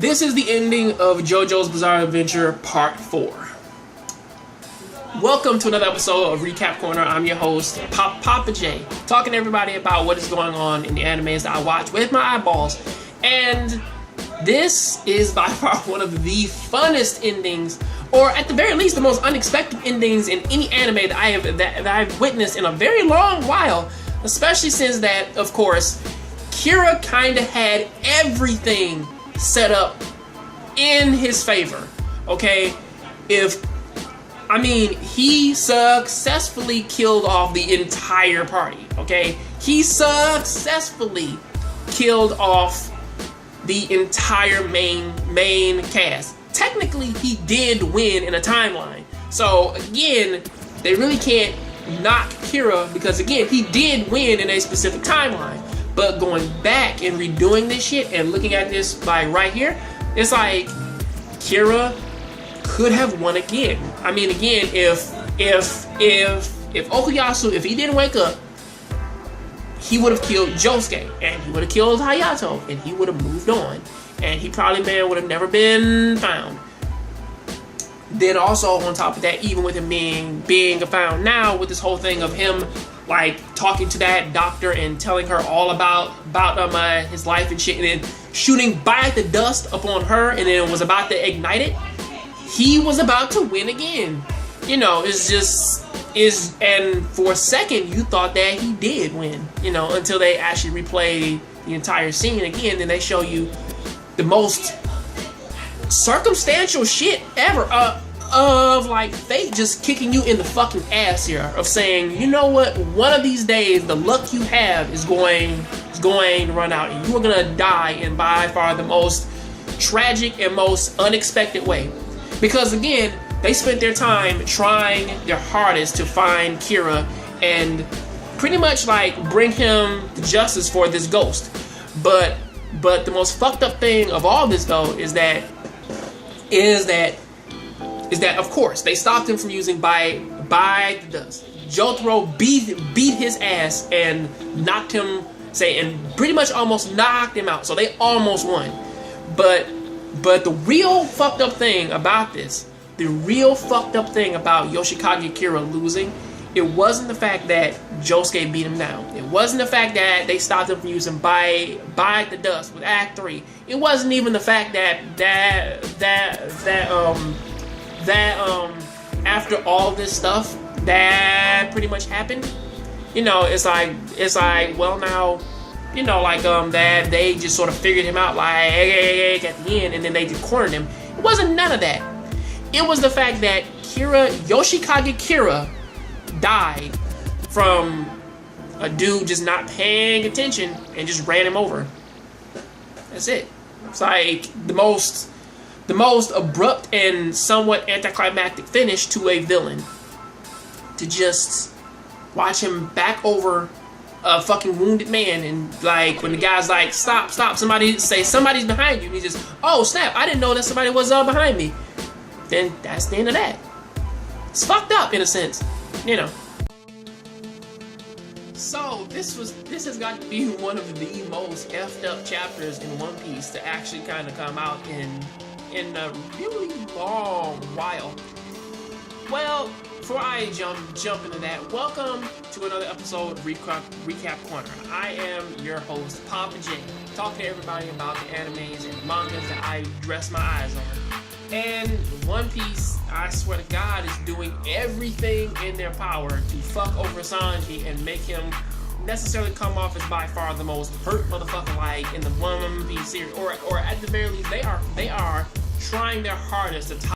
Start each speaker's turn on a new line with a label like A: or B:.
A: This is the ending of JoJo's Bizarre Adventure Part 4. Welcome to another episode of Recap Corner. I'm your host, Papa J, talking to everybody about what is going on in the animes that I watch with my eyeballs. And this is by far one of the funnest endings, or at the very least, the most unexpected endings in any anime that I've witnessed in a very long while. Especially since that, of course, Kira kind of had everything set up in his favor. Okay, he successfully killed off the entire party. Okay, he successfully killed off the entire main cast. Technically, he did win in a timeline. So again, they really can't knock Kira because again, he did win in a specific timeline. But going back and redoing this shit and looking at this like right here, it's like Kira could have won again. I mean, again, if Okuyasu, if he didn't wake up, he would have killed Josuke, and he would have killed Hayato, and he would have moved on, and he probably would have never been found. Then also on top of that, even with him being found now, with this whole thing of him like talking to that doctor and telling her all about his life and shit, and then shooting by the dust upon her, and then was about to ignite it. He was about to win again. You know, and for a second you thought that he did win. You know, until they actually replay the entire scene again, then they show you the most circumstantial shit ever. Of like fate just kicking you in the fucking ass here, of saying, you know what, one of these days the luck you have is going to run out, and you are gonna die in by far the most tragic and most unexpected way. Because again, they spent their time trying their hardest to find Kira and pretty much like bring him to justice for this ghost. But the most fucked up thing of all this though is that of course they stopped him from using by the dust. Jotaro beat his ass and knocked him, and pretty much almost knocked him out. So they almost won. But the real fucked up thing about this, the real fucked up thing about Yoshikage Kira losing, it wasn't the fact that Josuke beat him down. It wasn't the fact that they stopped him from using by the dust with Act 3. It wasn't even the fact that after all this stuff that pretty much happened, you know, it's like well now, you know, like that they just sort of figured him out like hey, at the end, and then they just cornered him. It wasn't none of that. It was the fact that Yoshikage Kira died from a dude just not paying attention and just ran him over. That's it. It's like the most abrupt and somewhat anticlimactic finish to a villain. To just watch him back over a fucking wounded man, and like when the guy's like, stop, somebody's behind you, and he just, oh snap, I didn't know that somebody was behind me. Then that's the end of that. It's fucked up in a sense, you know. So this has got to be one of the most effed up chapters in One Piece to actually kind of come out in a really long while. Well, before I jump into that, welcome to another episode of Recap Corner. I am your host, Papa J, talking to everybody about the animes and mangas that I rest my eyes on. And One Piece, I swear to God, is doing everything in their power to fuck over Sanji and make him necessarily come off as by far the most hurt motherfucker like in the One Piece series, or at the very least, they are trying their hardest to